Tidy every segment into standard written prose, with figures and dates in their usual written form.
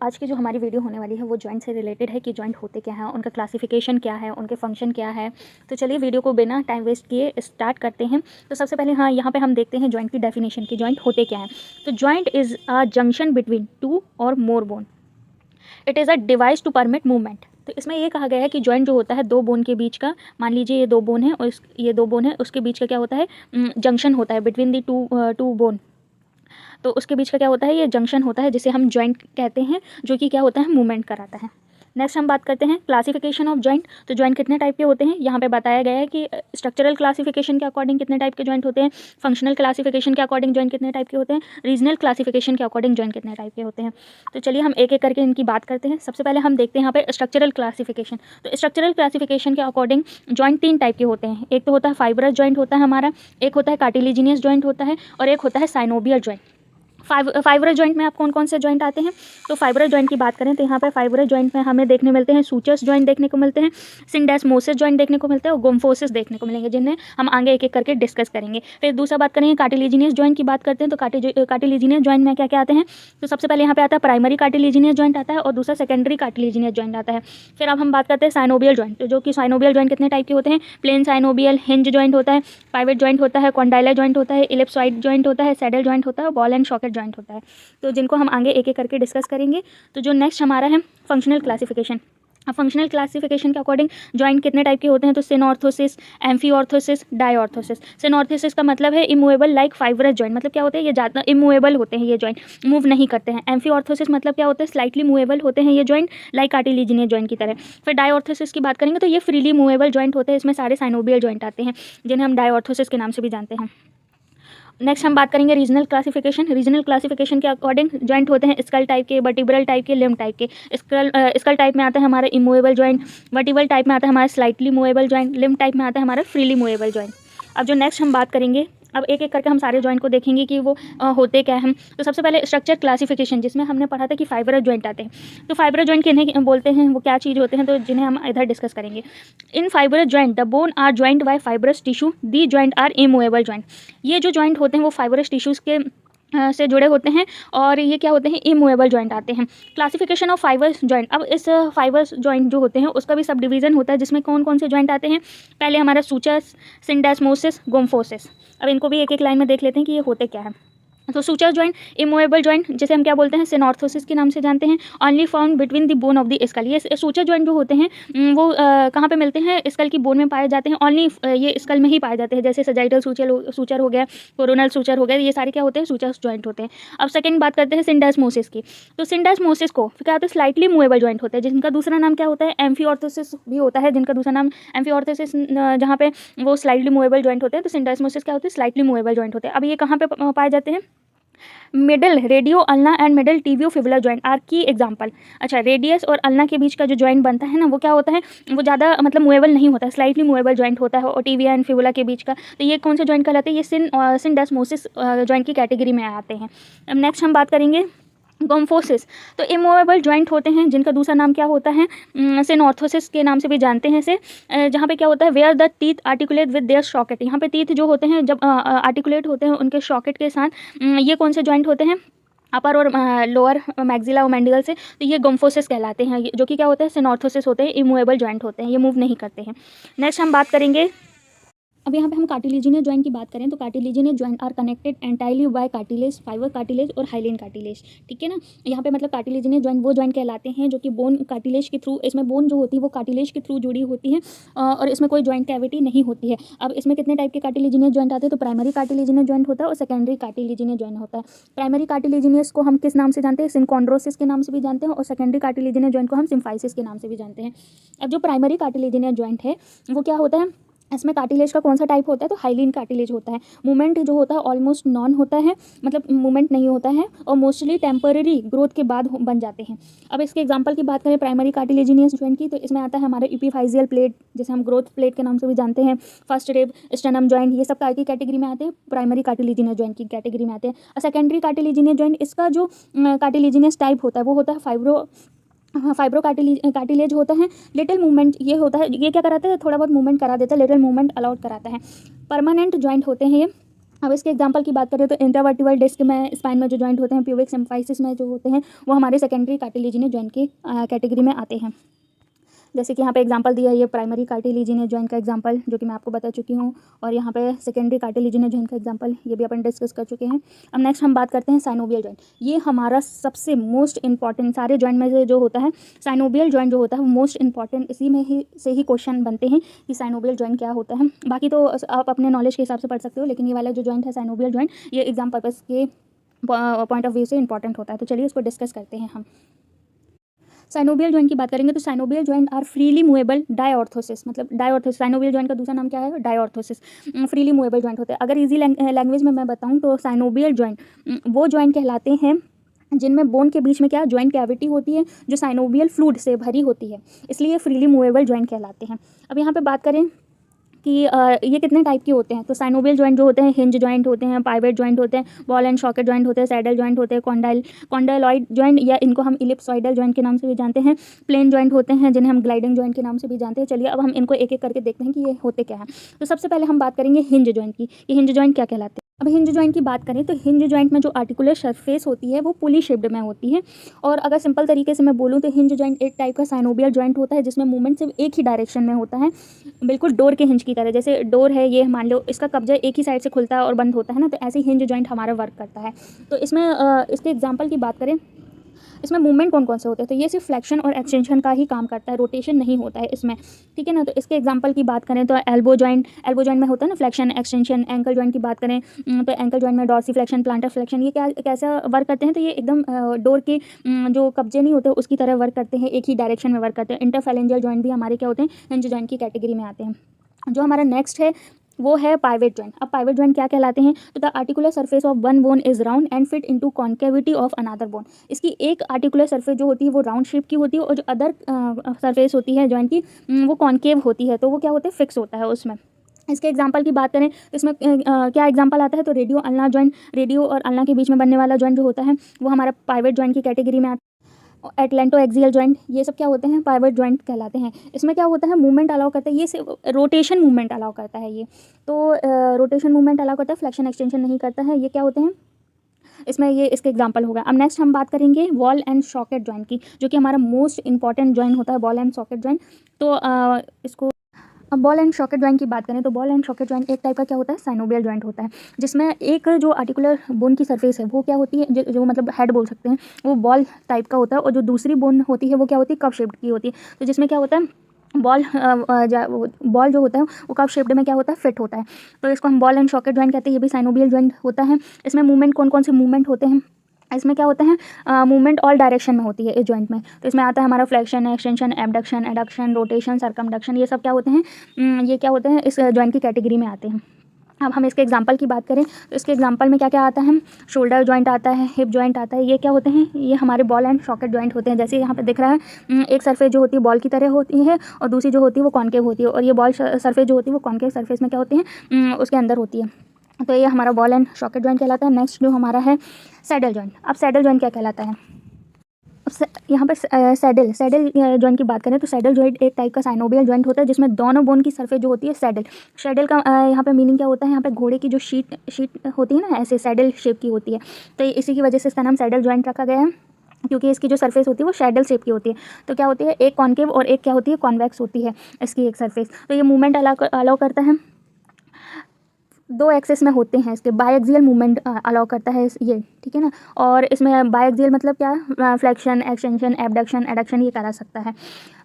आज की जो हमारी वीडियो होने वाली है वो जॉइंट से रिलेटेड है कि जॉइंट होते क्या हैं, उनका क्लासिफिकेशन क्या है, उनके फंक्शन क्या है। तो चलिए वीडियो को बिना टाइम वेस्ट किए स्टार्ट करते हैं। तो सबसे पहले यहाँ पे हम देखते हैं जॉइंट की डेफिनेशन कि जॉइंट होते क्या हैं। तो joint is a junction between two or more bone. It is a device to permit movement. तो इसमें ये कहा गया है कि जॉइंट जो होता है दो बोन के बीच का, मान लीजिए ये दो बोन है और ये दो बोन है, उसके बीच का क्या होता है, जंक्शन होता है बिटवीन दी टू बोन। तो उसके बीच का क्या होता है, ये जंक्शन होता है जिसे हम जॉइंट कहते हैं, जो कि क्या होता है, मूवमेंट कराता है। नेक्स्ट हम बात करते हैं क्लासिफिकेशन ऑफ जॉइंट। तो जॉइंट कितने टाइप के होते हैं, यहाँ पे बताया गया है कि स्ट्रक्चरल क्लासिफिकेशन के अकॉर्डिंग कितने टाइप के जॉइंट होते हैं, फंक्शनल क्लासिफिकेशन के अकॉर्डिंग जॉइंट कितने टाइप के होते हैं, रीजनल क्लासिफिकेशन के अकॉर्डिंग जॉइंट कितने टाइप के होते हैं। तो चलिए हम एक एक करके इनकी बात करते हैं। सबसे पहले हम देखते हैं यहाँ पे स्ट्रक्चरल क्लासिफिकेशन। तो स्ट्रक्चरल क्लासिफिकेशन के अकॉर्डिंग जॉइंट तीन टाइप के होते हैं। एक तो होता है फाइब्रस जॉइंट होता है हमारा, एक होता है कार्टिलेजिनियस जॉइंट होता है, और एक होता है साइनोवियल जॉइंट। फाइब्रस जॉइंट में आप कौन कौन से जॉइंट आते हैं। तो फाइब्रस जॉइंट की बात करें तो यहाँ पे फाइब्रस जॉइंट में हमें देखने मिलते हैं सूचर्स जॉइंट देखने को मिलते हैं, सिंडेस्मोसिस जॉइंट देखने को मिलते हैं और गोम्फोसिस देखने को मिलेंगे, जिन्हें हम आगे एक एक करके डिस्कस करेंगे। फिर दूसरा बात करेंगे कार्टिलेजिनियस जॉइंट की बात करते हैं। तो कार्टिलेजिनियस जॉइंट में क्या क्या आते हैं। तो सबसे पहले यहाँ पे आता है प्राइमरी कार्टिलेजिनियस जॉइंट आता है और दूसरा सेकेंडरी कार्टिलेजिनियस जॉइंट आता है। फिर अब हम बात करते हैं साइनोवियल जॉइंट। तो जो कि साइनोवियल जॉइंट कितने टाइप के होते हैं, प्लेन साइनोवियल, हिंज जॉइंट होता है, पाइवेट जॉइंट होता है, कॉन्डाइलर जॉइंट होता है, इलिप्सॉइड जॉइंट होता है, सैडल जॉइंट होता है, बॉल एंड सॉकेट जॉइंट होता है। तो जिनको हम आगे एक एक करके डिस्कस करेंगे। तो जो नेक्स्ट हमारा है फंक्शनल क्लासिफिकेशन। अब फंक्शनल क्लासिफिकेशन के अकॉर्डिंग जॉइंट कितने टाइप के होते हैं। तो सिनऑर्थोसिस, एम्फीऑर्थोसिस, डायऑर्थोसिस। सिनऑर्थोसिस का मतलब है इमूवेबल लाइक फाइब्रस जॉइंट, मतलब क्या होते हैं, ये ज़्यादा इमूवेबल होते हैं, ये जॉइंट मूव नहीं करते हैं। एम्फीऑर्थोसिस मतलब क्या होता है, स्लाइटली मूवेबल होते हैं ये जॉइंट, लाइक कार्टिलेजिनियस जॉइंट की तरह। फिर डायऑर्थोसिस की बात करेंगे तो ये फ्रीली मूवेबल जॉइंट होते हैं, इसमें सारे साइनोवियल जॉइंट आते हैं, जिन्हें हम डायऑर्थोसिस के नाम से भी जानते हैं। नेक्स्ट हम बात करेंगे रीजनल क्लासिफिकेशन। रीजनल क्लासिफिकेशन के अकॉर्डिंग जॉइंट होते हैं स्कल टाइप के, वर्टिब्रल टाइप के, लिम्ब टाइप के। स्कल टाइप में आता है हमारा इमूवेबल जॉइंट, वर्टिब्रल टाइप में आता है हमारा slightly movable joint, limb type में आता है हमारा फ्रीली मूवेबल जॉइंट। अब जो नेक्स्ट हम बात करेंगे, अब एक एक करके हम सारे जॉइंट को देखेंगे कि वो होते क्या हैं। तो सबसे पहले स्ट्रक्चर क्लासिफिकेशन, जिसमें हमने पढ़ा था कि फाइब्रस जॉइंट आते हैं। तो फाइब्रस जॉइंट किन्हें बोलते हैं, वो क्या चीज़ होते हैं, तो जिन्हें हम इधर डिस्कस करेंगे। In fibrous joint the bone are joint by fibrous tissue, the joint are immovable joint. ये जो जॉइंट होते हैं वो फाइब्रस टिश्यूज़ के से जुड़े होते हैं और ये क्या होते हैं, इमूवेबल जॉइंट आते हैं। Classification of fibres joint. अब इस फाइबर्स जॉइंट जो होते हैं उसका भी सब डिवीज़न होता है, जिसमें कौन कौन से जॉइंट आते हैं। पहले हमारा सूचर्स, सिंडेस्मोसिस, गोम्फोसिस। अब इनको भी एक एक लाइन में देख लेते हैं कि ये होते क्या है। तो सूचर जॉइंट, इमूवेबल जॉइंट, जिसे हम क्या बोलते हैं, सिनॉर्थोसिस के नाम से जानते हैं, only found between the bone of the skull. ये सूचर जॉइंट जो होते हैं वो कहाँ पे मिलते हैं, स्कल की बोन में पाए जाते हैं, ओनली ये स्कल में ही पाए जाते हैं। जैसे सजाइटल सूचर हो गया, कोरोनल सूचर हो गया, ये सारे क्या होते हैं, सूचर जॉइंट होते हैं। अब सेकंड बात करते हैं सिंडेस्मोसिस की। तो सिंडेस्मोसिस को क्या होता है, स्लाइटली मूवेबल जॉइंट होता है, जिनका दूसरा नाम क्या होता है, एम्फीऑर्थोसिस भी होता है, जिनका दूसरा नाम एम्फीऑर्थोसिस, जहाँ पे वो स्लाइटली मूवेबल जॉइंट होते हैं। तो सिंडेस्मोसिस क्या होते हैं, स्लाइटली मूवेबल जॉइंट होते हैं। अब ये कहाँ पे पाए जाते हैं, middle radio ulna and middle tibio fibular joint are की एग्जांपल। अच्छा, रेडियस और अल्ना के बीच का जो जॉइंट बनता है ना, वो क्या होता है, वो ज़्यादा मतलब मूवेबल नहीं होता है, स्लाइटली मूवेबल जॉइंट होता है। और टीबिया एंड फिबुला के बीच का, तो ये कौन से जॉइंट कहलाते हैं, ये सिंडेस्मोसिस जॉइंट की कैटेगरी में आते हैं। अब नेक्स्ट हम बात करेंगे गोम्फोसिस। तो इमूवेबल जॉइंट होते हैं, जिनका दूसरा नाम क्या होता है, सिनॉर्थोसिस के नाम से भी जानते हैं इसे, जहाँ पे क्या होता है, where the teeth articulate with their socket. यहाँ पे टीथ जो होते हैं जब आर्टिकुलेट होते हैं उनके सॉकेट के साथ, ये कौन से जॉइंट होते हैं, अपर और लोअर मैक्सिला और मैंडिबल से। तो ये गोम्फोसिस कहलाते हैं, जो कि क्या होते हैं, सिनॉर्थोसिस होते हैं, इमूवेबल जॉइंट होते हैं, ये मूव नहीं करते हैं। नेक्स्ट हम बात करेंगे, अब यहाँ पे हम कार्टिलेजिनियस जॉइंट की बात करें तो cartilaginous joint are connected entirely by cartilage, fibre cartilage और हाइलिन कार्टिलेज। ठीक है ना, यहाँ पे मतलब कार्टिलेजिनियस जॉइंट वो जॉइंट कहलाते हैं जो कि बोन कार्टिलेज के थ्रू, इसमें बोन जो होती है वो कार्टिलेज के थ्रू जुड़ी होती है और इसमें कोई जॉइंट कैविटी नहीं होती है। अब इसमें कितने टाइप के कार्टिलेजिनियस जॉइंट आते हैं, तो प्राइमरी कार्टिलेजिनियस जॉइंट होता है और सेकेंडरी कार्टिलेजिनियस जॉइंट होता है। प्राइमरी कार्टिलेजिनियस को हम किस नाम से जानते हैं, सिनकॉन्ड्रोसिस के नाम से भी जानते हैं, और सेकेंडरी कार्टिलेजिनियस जॉइंट को हम सिम्फाइसिस के नाम से भी जानते हैं। अब जो प्राइमरी कार्टिलेजिनियस जॉइंट है वो क्या होता है, इसमें कार्टिलेज का कौन सा टाइप होता है, तो हाइलिन कार्टिलेज होता है। मूवमेंट जो होता है ऑलमोस्ट नॉन होता है, मतलब मूवमेंट नहीं होता है, और मोस्टली टेम्पररी ग्रोथ के बाद बन जाते हैं। अब इसके एग्जांपल की बात करें प्राइमरी कार्टिलेजिनियस जॉइंट की, तो इसमें आता है हमारा एपिफाइजियल प्लेट, जिसे हम ग्रोथ प्लेट के नाम से भी जानते हैं, फर्स्ट रिब, स्टर्नम जॉइंट, ये सब कार की कैटेगरी में आते हैं, प्राइमरी कार्टिलेजिनियस जॉइंट की कैटेगरी में आते हैं। और सेकेंडरी कार्टिलेजिनियस जॉइंट, इसका जो कार्टिलेजिनियस टाइप होता है वो होता है फाइब्रो कार्टिलेज होता है। लिटिल मूवमेंट ये होता है, ये क्या कराता है, थोड़ा बहुत मूवमेंट करा देता है, लिटिल मूवमेंट अलाउड कराता है। परमानेंट जॉइंट होते हैं ये, अब इसके एग्जांपल की बात करें तो इंटरवर्टिबल डिस्क में स्पाइन में जो जॉइंट होते हैं, प्यूबिक सिम्फाइसिस में जो होते हैं वो हमारे सेकेंडरी कार्टिलेजिनस जॉइंट की कैटेगरी में आते हैं। जैसे कि यहाँ पे एग्जांपल दिया है, ये प्राइमरी कार्टिलेजिनस जॉइंट का एग्जांपल जो कि मैं आपको बता चुकी हूँ, और यहाँ पे सेकेंडरी कार्टिलेजिनस जॉइंट का एग्जांपल ये भी अपन डिस्कस कर चुके हैं। अब नेक्स्ट हम बात करते हैं साइनोवियल जॉइंट। ये हमारा सबसे मोस्ट इंपॉर्टेंट, सारे जॉइंट में से जो होता है साइनोवियल जॉइंट जो होता है वो मोस्ट इंपॉर्टेंट, इसी में ही से ही क्वेश्चन बनते हैं कि साइनोवियल जॉइंट क्या होता है। बाकी तो आप अपने नॉलेज के हिसाब से पढ़ सकते हो, लेकिन ये वाला जो जॉइंट है साइनोवियल जॉइंट, ये एग्जाम पर्पज़ के पॉइंट ऑफ व्यू से इंपॉर्टेंट होता है। तो चलिए इसको डिस्कस करते हैं हम। साइनोवियल जॉइंट की बात करेंगे तो synovial joint are freely movable diarthrosis, मतलब डायऑर्थोसिस, साइनोवियल जॉइंट का दूसरा नाम क्या है, डायऑर्थोसिस, फ्रीली मूवेबल जॉइंट होते हैं। अगर इजी लैंग्वेज में मैं बताऊं तो साइनोवियल जॉइंट वो जॉइंट कहलाते हैं जिनमें बोन के बीच में क्या जॉइंट कैविटी होती है जो साइनोवियल फ्लूइड से भरी होती है, इसलिए फ्रीली मूवेबल जॉइंट कहलाते हैं। अब यहाँ पे बात करें कि ये कितने टाइप के होते हैं, तो साइनोवियल जॉइंट जो होते हैं हिंज जॉइंट होते हैं, पाइवेट जॉइंट होते हैं, बॉल एंड सॉकेट जॉइंट होते हैं, सैडल जॉइंट होते हैं, कॉन्डाइलॉइड जॉइंट या इनको हम इलिप्सॉइडल जॉइंट के नाम से भी जानते हैं, प्लेन जॉइंट होते हैं जिन्हें हम ग्लाइडिंग जॉइंट के नाम से भी जानते हैं। चलिए अब हम इनको एक एक करके देखते हैं कि ये होते क्या हैं। तो सबसे पहले हम बात करेंगे हिंज जॉइंट की, कि हिंज जॉइंट क्या कहलाते हैं। अब हिंज जॉइंट की बात करें तो हिंज जॉइंट में जो आर्टिकुलर सरफेस होती है वो पुली शेप्ड में होती है, और अगर सिंपल तरीके से मैं बोलूँ तो हिंज जॉइंट एक टाइप का साइनोवियल जॉइंट होता है जिसमें मूवमेंट सिर्फ एक ही डायरेक्शन में होता है, बिल्कुल डोर के हिंज की तरह। जैसे डोर है ये, मान लो इसका कब्जा एक ही साइड से खुलता है और बंद होता है ना, तो ऐसे ही हिंज जॉइंट हमारा वर्क करता है। तो इसमें इसके एग्जाम्पल की बात करें, इसमें मूवमेंट कौन कौन से होते हैं, तो ये सिर्फ फ्लेक्शन और एक्सटेंशन का ही काम करता है, रोटेशन नहीं होता है इसमें, ठीक है ना। तो इसके एग्जांपल की बात करें तो एल्बो जॉइंट में होता है ना फ्लेक्शन एक्सटेंशन। एंकल जॉइंट की बात करें तो एंकल जॉइंट में डॉर्सी फ्लेक्शन, प्लांटर फ्लेक्शन, ये क्या कैसा वर्क करते हैं, तो ये एकदम डोर के जो कब्जे नहीं होते उसकी तरह वर्क करते हैं, एक ही डायरेक्शन में वर्क करते हैं। इंटरफेरेंजियल जॉइंट भी हमारे क्या होते हैं, हिंज जॉइंट की कैटेगरी में आते हैं। जो हमारा नेक्स्ट है वो है पाइवेट जॉइंट। अब पाइवेट जॉइंट क्या कहलाते हैं, तो the articular surface of one bone is round and fit into concavity of another bone. इसकी एक आर्टिकुलर सरफेस जो होती है वो राउंड शेप की होती है, और जो अदर सरफेस होती है जॉइंट की वो कॉन्केव होती है, तो वो क्या होता है, फिक्स होता है उसमें। इसके एग्जांपल की बात करें तो इसमें क्या एग्जांपल आता है, तो रेडियो अल्ना जॉइंट, रेडियो और अल्ना के बीच में बनने वाला जॉइंट जो होता है वो हमारा पाइवेट जॉइंट की कैटेगरी में आता है। एटलेंटो एक्सियल जॉइंट, ये सब क्या होते हैं, पाइवेट जॉइंट कहलाते हैं। इसमें क्या होता है, मूवमेंट अलाउ करता है, ये सिर्फ रोटेशन मूवमेंट अलाउ करता है ये, तो रोटेशन मूवमेंट अलाउ करता है, फ्लेक्शन एक्सटेंशन नहीं करता है। ये क्या होते हैं इसमें, ये इसके एग्जांपल होगा। अब नेक्स्ट हम बात करेंगे बॉल एंड सॉकेट जॉइंट की, जो कि हमारा मोस्ट इंपॉर्टेंट जॉइंट होता है, बॉल एंड सॉकेट जॉइंट। तो इसको अब बॉल एंड सॉकेट जॉइंट की बात करें तो बॉल एंड सॉकेट जॉइंट एक टाइप का क्या होता है, साइनोवियल जॉइंट होता है, जिसमें एक जो आर्टिकुलर बोन की सरफेस है वो क्या होती है, जो मतलब हेड बोल सकते हैं, वो बॉल टाइप का होता है, और जो दूसरी बोन होती है वो क्या होती है, कप शेप्ड की होती है। तो जिसमें क्या होता है, बॉल जो होता है वो कप शेप्ड में क्या होता है, फिट होता है, तो इसको हम बॉल एंड सॉकेट जॉइंट कहते हैं। ये भी साइनोवियल जॉइंट होता है। इसमें मूवमेंट कौन कौन से मूवमेंट होते हैं, इसमें क्या होता है, मूवमेंट ऑल डायरेक्शन में होती है इस जॉइंट में। तो इसमें आता है हमारा flexion, extension, abduction, adduction, rotation, circumduction, ये सब क्या होते हैं, ये क्या होते हैं, इस जॉइंट की कैटेगरी में आते हैं। अब हम इसके एग्जांपल की बात करें तो इसके एग्जांपल में क्या क्या आता है, शोल्डर जॉइंट आता है, हिप जॉइंट आता है, ये क्या होते हैं, ये हमारे बॉल एंड सॉकेट जॉइंट होते हैं। जैसे यहाँ पे दिख रहा है, एक सरफेस जो होती है बॉल की तरह होती है और दूसरी जो होती है वो कॉन्केव होती है, और ये बॉल सरफेस जो होती है वो कॉन्केव सरफेस में क्या होती है, उसके अंदर होती है। तो ये हमारा बॉल एंड सॉकेट जॉइंट कहलाता है। नेक्स्ट जो हमारा है सैडल जॉइंट। अब सैडल जॉइंट क्या कहलाता है, यहाँ पे सैडल जॉइंट की बात करें तो सैडल जॉइंट एक टाइप का साइनोवियल जॉइंट होता है, जिसमें दोनों बोन की सरफेस जो होती है सैडल का यहाँ पे मीनिंग क्या होता है, यहाँ पे घोड़े की जो शीट होती है ना, ऐसे सैडल शेप की होती है, तो इसी की वजह से इसका नाम सैडल जॉइंट रखा गया है, क्योंकि इसकी जो सरफेस होती है वो सैडल शेप की होती है। तो क्या होती है, एक कॉन्केव और एक क्या होती है, कॉन्वेक्स होती है इसकी एक सरफेस। तो ये मूवमेंट अलाउ करता है, दो एक्सेस में होते हैं इसके, बायएक्सियल मूवमेंट अलाउ करता है ये, ठीक है ना। और इसमें बायएक्सियल मतलब क्या, फ्लेक्शन, एक्सटेंशन, एबडक्शन, एडक्शन ये करा सकता है।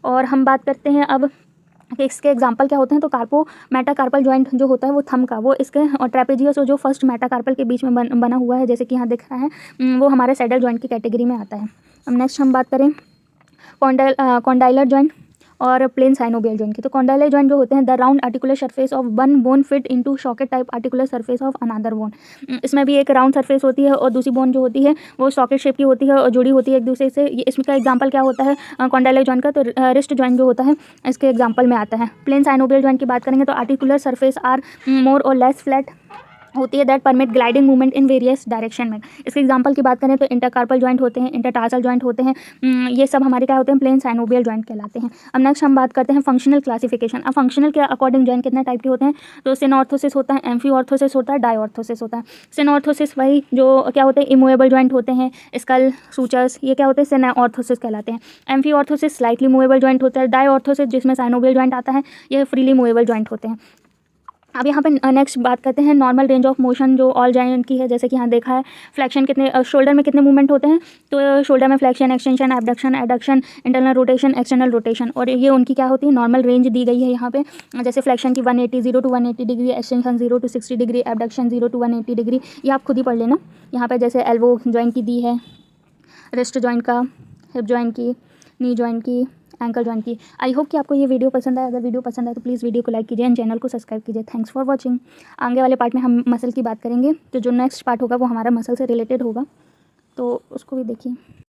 और हम बात करते हैं अब इसके एग्जांपल क्या होते हैं, तो कार्पो मेटाकार्पल जॉइंट जो होता है वो थंब का, वो इसके, और ट्रेपेजियस जो फर्स्ट मेटाकार्पल के बीच में बना हुआ है, जैसे कि यहाँ दिख रहा है, वो हमारे सैडल जॉइंट की कैटेगरी में आता है। अब नेक्स्ट हम बात करें कॉन्डाइलर जॉइंट और प्लेन साइनोवियल जॉइंट की। तो कॉन्डाइलर जॉइंट जो होते हैं, the round articular surface of one bone fit into socket type articular surface of another bone. इसमें भी एक राउंड सरफेस होती है और दूसरी बोन जो होती है वो सॉकेट शेप की होती है और जुड़ी होती है एक दूसरे से। ये इसमें का एग्जांपल क्या होता है कॉन्डाइलर जॉइंट का, तो रिस्ट जॉइंट जो होता है इसके एग्जाम्पल में आता है। प्लेन साइनोवियल जॉइंट की बात करेंगे तो आर्टिकुलर सरफेस आर मोर और लेस फ्लैट होती है that permit gliding movement in various direction में। इसके एग्जांपल की बात करें तो इंटरकार्पल जॉइंट होते हैं, इंटरटार्सल जॉइंट होते हैं, ये सब हमारे क्या होते हैं, प्लेन साइनोवियल जॉइंट कहलाते हैं। अब नेक्स्ट हम बात करते हैं फंक्शनल क्लासिफिकेशन। अब फंक्शनल के अकॉर्डिंग जॉइंट कितने टाइप के होते हैं, तो सिनऑर्थोसिस होता है, एम्फीऑर्थोसिस होता है, डायऑर्थोसिस होता है। सिनऑर्थोसिस वही जो क्या होते हैं, इमूवेबल जॉइंट होते हैं, स्कल सूचर्स, ये क्या होते हैं, सिनऑर्थोसिस कहलाते हैं। एम्फीऑर्थोसिस स्लाइटली मूवेबल जॉइंट होता है। डायऑर्थोसिस जिसमें साइनोवियल जॉइंट आता है, ये फ्रीली मूवेबल जॉइंट होते हैं। अब यहाँ पे नेक्स्ट बात करते हैं नॉर्मल रेंज ऑफ मोशन जो ऑल जॉइंट की है। जैसे कि यहाँ देखा है फ्लेक्शन कितने, शोल्डर में कितने मूवमेंट होते हैं, तो शोल्डर में flexion, extension, abduction, adduction, internal rotation, external rotation, और ये उनकी क्या होती है, नॉर्मल रेंज दी गई है यहाँ पे। जैसे फ्लेक्शन की 180 0 to 180 degree, extension 0 to 60 degree, abduction 0 to 180 degree. ये आप खुद ही पढ़ लेना। यहाँ पे जैसे एल्बो जॉइंट की दी है, रिस्ट जॉइंट का, हिप जॉइंट की, नी जॉइंट की, एंकल जॉइंट की। आई होप कि आपको ये वीडियो पसंद आए। अगर वीडियो पसंद आए तो प्लीज़ वीडियो को लाइक कीजिए एंड चैनल को सब्सक्राइब कीजिए। Thanks for watching. आगे वाले पार्ट में हम मसल की बात करेंगे, तो जो नेक्स्ट पार्ट होगा वो हमारा मसल से रिलेटेड होगा, तो उसको भी देखिए।